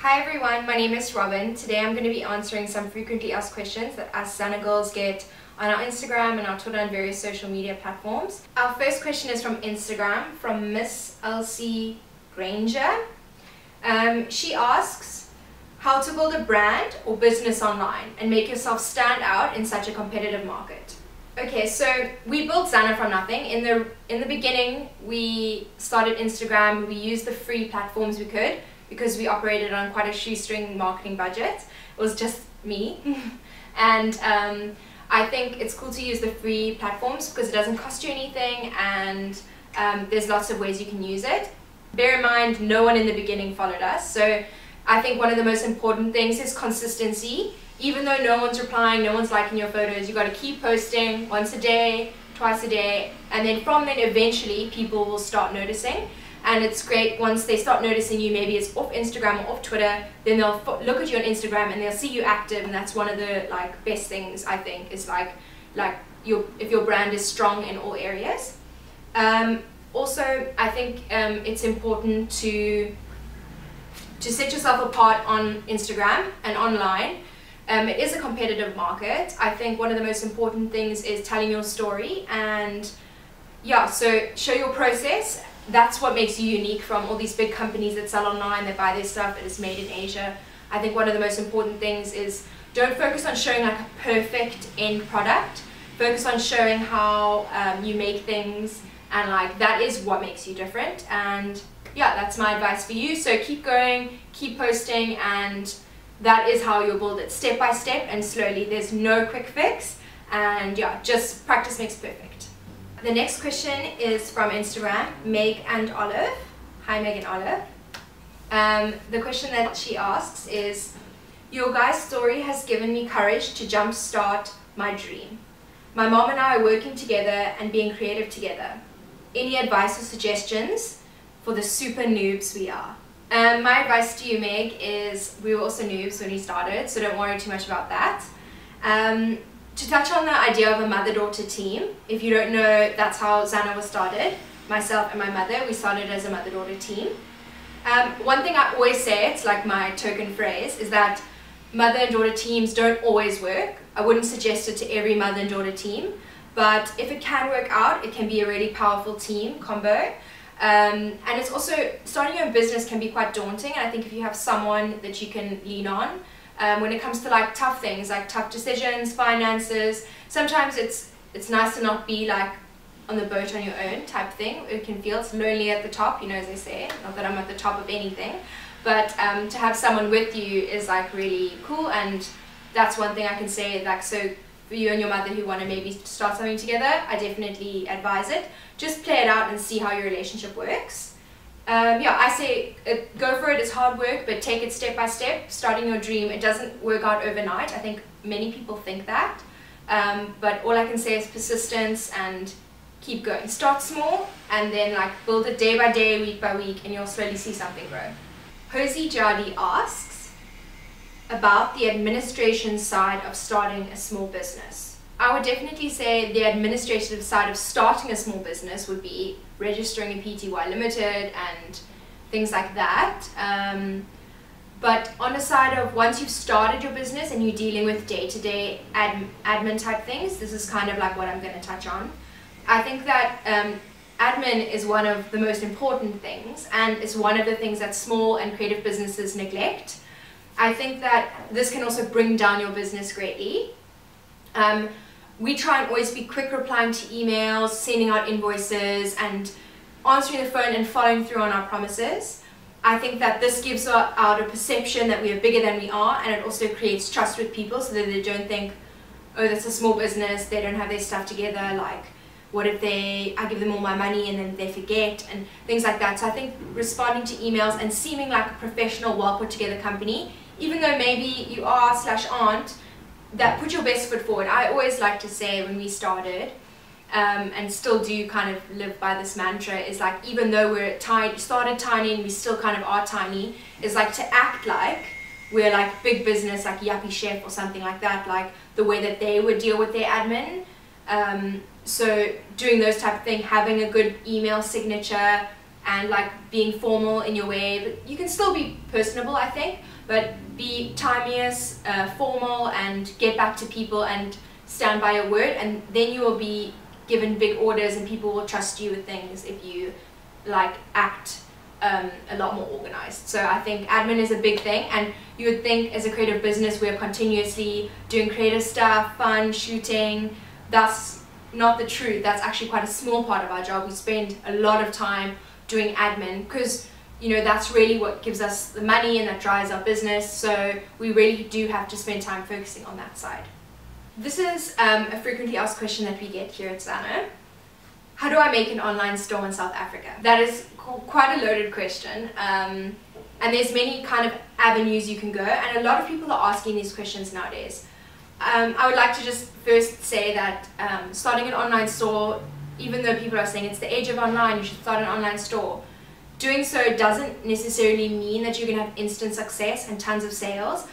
Hi everyone, my name is Robin. Today I'm going to be answering some frequently asked questions that us Zana girls get on our Instagram and our Twitter and various social media platforms. Our first question is from Instagram, from Miss Elsie Granger. She asks, how to build a brand or business online and make yourself stand out in such a competitive market. Okay, so we built Zana from nothing. In the beginning, we started Instagram. We used the free platforms we could because we operated on quite a shoestring marketing budget. It was just me. And I think it's cool to use the free platforms because it doesn't cost you anything, and there's lots of ways you can use it. Bear in mind, no one in the beginning followed us. So I think one of the most important things is consistency. Even though no one's replying, no one's liking your photos, you got to keep posting once a day, twice a day, and then from then eventually people will start noticing. And it's great once they start noticing you, maybe it's off Instagram or off Twitter, then they'll look at you on Instagram and they'll see you active, and that's one of the best things I think is if your brand is strong in all areas. Also, I think it's important to set yourself apart on Instagram and online. It is a competitive market. I think one of the most important things is telling your story, and yeah, so show your process. That's what makes you unique from all these big companies that sell online, that buy their stuff that is made in Asia. I think one of the most important things is don't focus on showing a perfect end product. Focus on showing how you make things, and that is what makes you different. And yeah, that's my advice for you. So keep going, keep posting, and that is how you'll build it, step by step and slowly. There's no quick fix, and yeah, just practice makes perfect. The next question is from Instagram, Meg and Olive. Hi Meg and Olive. The question that she asks is, your guys' story has given me courage to jumpstart my dream. My mom and I are working together and being creative together. Any advice or suggestions for the super noobs we are? My advice to you, Meg, is we were also noobs when we started, so don't worry too much about that. To touch on the idea of a mother-daughter team, if you don't know, that's how Zana was started. Myself and my mother, we started as a mother-daughter team. One thing I always say, it's like my token phrase, is that mother and daughter teams don't always work. I wouldn't suggest it to every mother and daughter team, but if it can work out, it can be a really powerful team combo. And it's also, starting your own business can be quite daunting, and I think if you have someone that you can lean on, when it comes to tough things, like tough decisions, finances, sometimes it's nice to not be on the boat on your own type thing. It can feel it's lonely at the top, as they say. Not that I'm at the top of anything, but to have someone with you is really cool, and that's one thing I can say. So for you and your mother who want to maybe start something together, I definitely advise it. Just play it out and see how your relationship works. Yeah, I say go for it. It's hard work, but take it step by step. Starting your dream, it doesn't work out overnight. I think many people think that, but all I can say is persistence and keep going. Start small and then build it day by day, week by week, and you'll slowly see something grow. Josie Jadi asks about the administration side of starting a small business. I would definitely say the administrative side of starting a small business would be registering a PTY Limited and things like that. But on the side of once you've started your business and you're dealing with day-to-day admin type things, this is kind of what I'm going to touch on. I think that admin is one of the most important things, and it's one of the things that small and creative businesses neglect. I think that this can also bring down your business greatly. We try and always be quick replying to emails, sending out invoices, and answering the phone and following through on our promises. I think that this gives out a perception that we are bigger than we are, and it also creates trust with people so that they don't think, oh, that's a small business, they don't have their stuff together, what if I give them all my money and then they forget, and things like that. So I think responding to emails and seeming like a professional, well put together company, even though maybe you are / aren't, that put your best foot forward. I always like to say when we started, and still do kind of live by this mantra, is even though we're started tiny and we still kind of are tiny, is to act like we're big business, Yuppie Chef or something like that, the way that they would deal with their admin. So doing those type of things, having a good email signature, and like being formal in your way, but you can still be personable, I think, but be timeous, formal, and get back to people and stand by your word, and then you will be given big orders and people will trust you with things if you like act a lot more organized. So I think admin is a big thing, and you would think as a creative business we're continuously doing creative stuff, fun, shooting. That's not the truth. That's actually quite a small part of our job. We spend a lot of time doing admin because, you know, that's really what gives us the money and that drives our business. So we really do have to spend time focusing on that side. This is a frequently asked question that we get here at Zana. How do I make an online store in South Africa? That is quite a loaded question, and there's many kind of avenues you can go, and a lot of people are asking these questions nowadays. I would like to just first say that starting an online store, even though people are saying it's the age of online, you should start an online store, doing so doesn't necessarily mean that you're going to have instant success and tons of sales.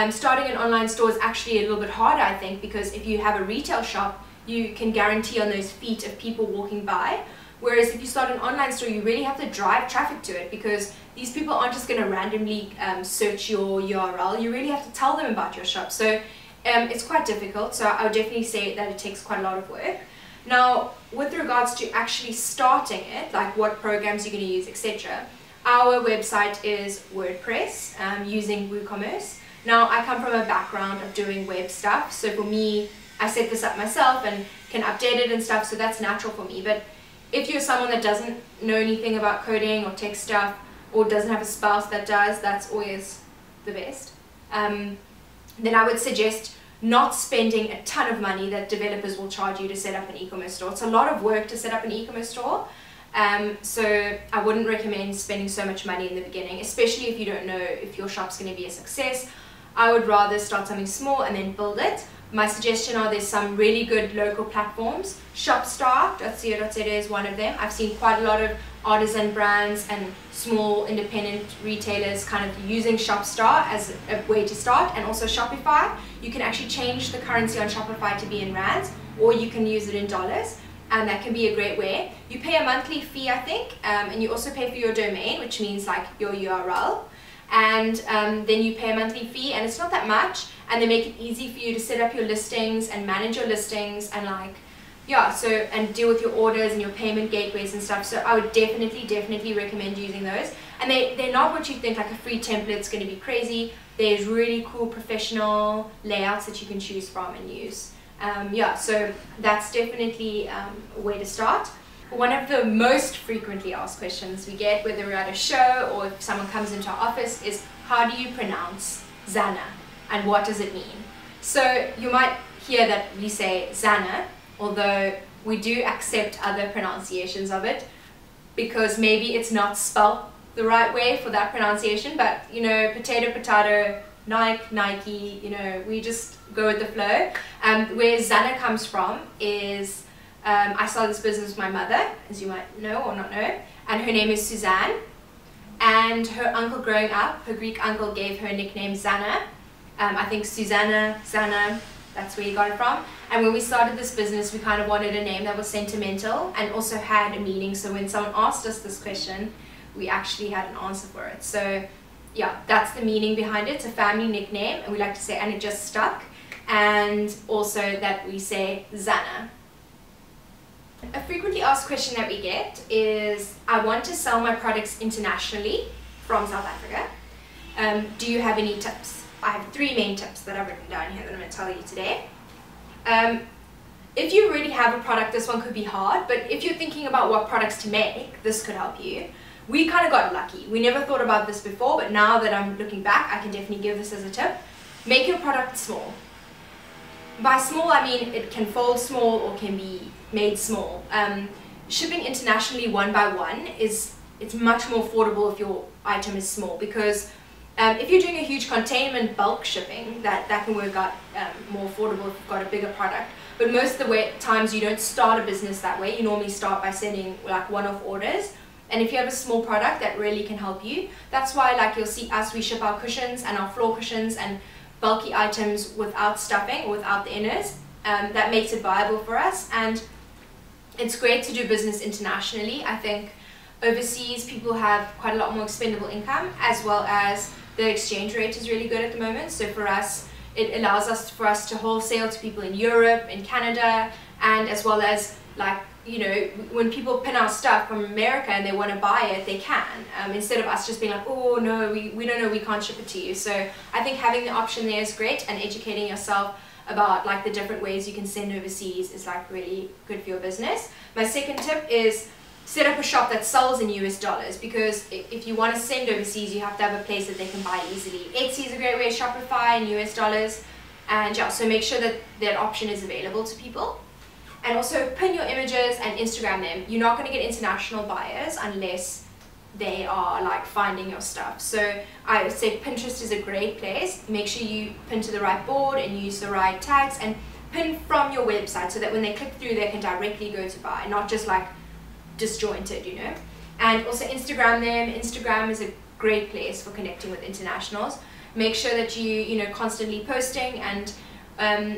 Starting an online store is actually a little bit harder, I think, because if you have a retail shop, you can guarantee on those feet of people walking by. Whereas if you start an online store, you really have to drive traffic to it, because these people aren't just going to randomly search your URL. You really have to tell them about your shop. So it's quite difficult. So I would definitely say that it takes quite a lot of work. Now, with regards to actually starting it, like what programs you're going to use, etc., our website is WordPress using WooCommerce. Now, I come from a background of doing web stuff, so for me, I set this up myself and can update it and stuff, so that's natural for me. But if you're someone that doesn't know anything about coding or tech stuff, or doesn't have a spouse that does, that's always the best. Then I would suggest not spending a ton of money that developers will charge you to set up an e-commerce store. It's a lot of work to set up an e-commerce store, so I wouldn't recommend spending so much money in the beginning, especially if you don't know if your shop's going to be a success. I would rather start something small and then build it. My suggestion are there's some really good local platforms. Shopstart.co.za is one of them. I've seen quite a lot of artisan brands and small independent retailers kind of using Shopstart as a way to start, and also Shopify. You can actually change the currency on Shopify to be in rands, or you can use it in dollars, and that can be a great way. You pay a monthly fee, I think, and you also pay for your domain, which means like your URL. And then you pay a monthly fee, and it's not that much, and they make it easy for you to set up your listings and manage your listings and like, yeah, so, and deal with your orders and your payment gateways and stuff. So I would definitely recommend using those. And they're not what you think, like a free template's going to be crazy. There's really cool professional layouts that you can choose from and use. Yeah, so that's definitely a way to start. One of the most frequently asked questions we get, whether we're at a show or if someone comes into our office, is how do you pronounce Zana and what does it mean? So you might hear that we say Zana, although we do accept other pronunciations of it, because maybe it's not spelled the right way for that pronunciation, but you know, potato, potato, Nike, Nike, you know, we just go with the flow. Where Zana comes from is, I started this business with my mother, as you might know or not know, and her name is Suzanne, and her uncle growing up, her Greek uncle, gave her a nickname Zana. I think Susanna, Zana, that's where he got it from. And when we started this business, we kind of wanted a name that was sentimental and also had a meaning, so when someone asked us this question, we actually had an answer for it. So yeah, that's the meaning behind it. It's a family nickname, and we like to say, and it just stuck, and also that we say Zana. A frequently asked question that we get is, I want to sell my products internationally from South Africa. Do you have any tips? I have 3 main tips that I've written down here that I'm going to tell you today. If you really have a product, this one could be hard, but if you're thinking about what products to make, this could help you. We kind of got lucky. We never thought about this before, but now that I'm looking back, I can definitely give this as a tip. Make your product small. By small, I mean it can fold small or can be made small. Shipping internationally one by one it's much more affordable if your item is small, because if you're doing a huge containment bulk shipping, that can work out more affordable if you've got a bigger product. But most of the times you don't start a business that way. You normally start by sending like one-off orders. And if you have a small product, that really can help you. That's why, like, you'll see us, we ship our cushions and our floor cushions and bulky items without stuffing or without the inners. That makes it viable for us, and it's great to do business internationally. I think overseas people have quite a lot more expendable income, as well as the exchange rate is really good at the moment. So for us, it allows us to wholesale to people in Europe, in Canada, and as well as, like, you know, when people pin our stuff from America and they want to buy it, they can, instead of us just being like, oh no, we don't know, we can't ship it to you. So I think having the option there is great, and educating yourself about like the different ways you can send overseas is like really good for your business. My second tip is set up a shop that sells in US dollars, because if you want to send overseas, you have to have a place that they can buy easily. Etsy is a great way, Shopify in US dollars, and yeah, so make sure that that option is available to people. And also pin your images and Instagram them. You're not going to get international buyers unless they are like finding your stuff. So I would say Pinterest is a great place. Make sure you pin to the right board and use the right tags, and pin from your website so that when they click through, they can directly go to buy, not just like disjointed, you know. And also Instagram them. Instagram is a great place for connecting with internationals. Make sure that you know, constantly posting, and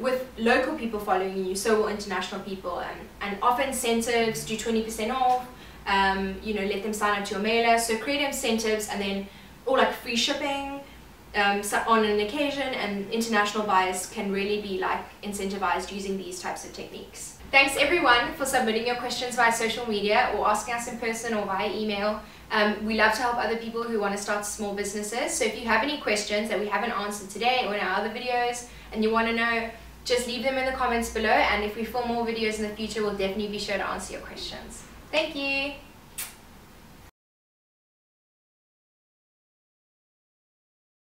with local people following you, so will international people, and offer incentives, do 20% off, you know, let them sign up to your mailer. So create incentives, and then, or like free shipping on an occasion, and international buyers can really be like incentivized using these types of techniques. Thanks everyone for submitting your questions via social media or asking us in person or via email. We love to help other people who want to start small businesses. So if you have any questions that we haven't answered today or in our other videos and you want to know, just leave them in the comments below, and if we film more videos in the future, we'll definitely be sure to answer your questions. Thank you!